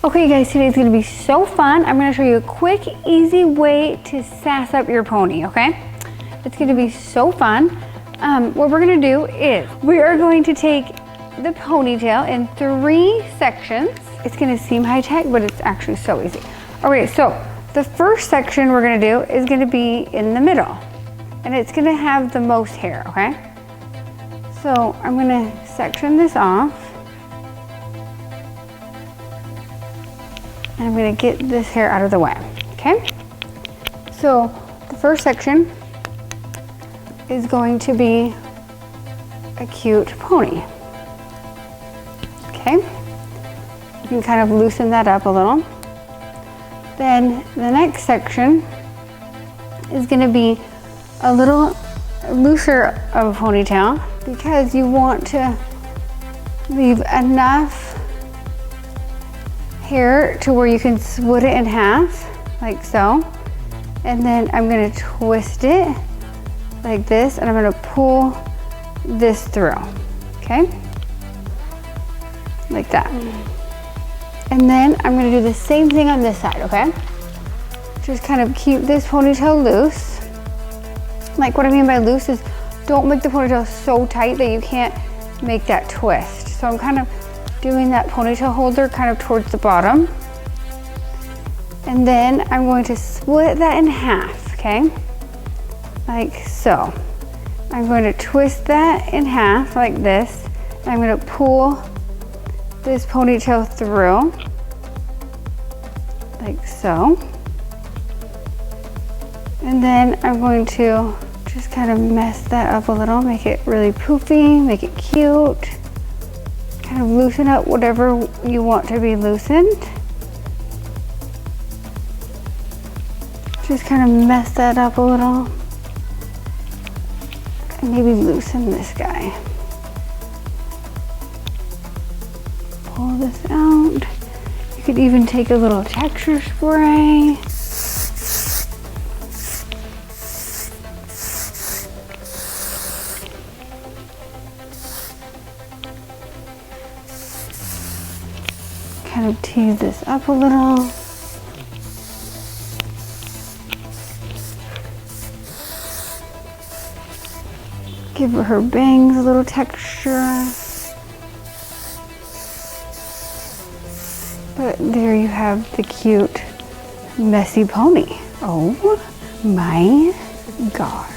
Okay guys, today's gonna be so fun. I'm gonna show you a quick, easy way to sass up your pony, okay? It's gonna be so fun. What we're gonna do is we are going to take the ponytail in 3 sections. It's gonna seem high tech, but it's actually so easy. Okay, so the first section we're gonna do is gonna be in the middle, and it's gonna have the most hair, okay? So I'm gonna section this off. And I'm gonna get this hair out of the way, okay? So the first section is going to be a cute pony, okay? You can kind of loosen that up a little. Then the next section is gonna be a little looser of a ponytail because you want to leave enough hair to where you can split it in half, like so. And then I'm gonna twist it like this, and I'm gonna pull this through, okay? Like that. And then I'm gonna do the same thing on this side, okay? Just kind of keep this ponytail loose. Like what I mean by loose is don't make the ponytail so tight that you can't make that twist. So I'm kind of doing that ponytail holder kind of towards the bottom. And then I'm going to split that in half, okay? Like so. I'm going to twist that in half like this. And I'm going to pull this ponytail through, like so. And then I'm going to just kind of mess that up a little, make it really poofy, make it cute. Kind of loosen up whatever you want to be loosened. Just kind of mess that up a little. And maybe loosen this guy. Pull this out. You could even take a little texture spray. Kind of tease this up a little. Give her bangs a little texture. But there you have the cute, messy pony. Oh my gosh.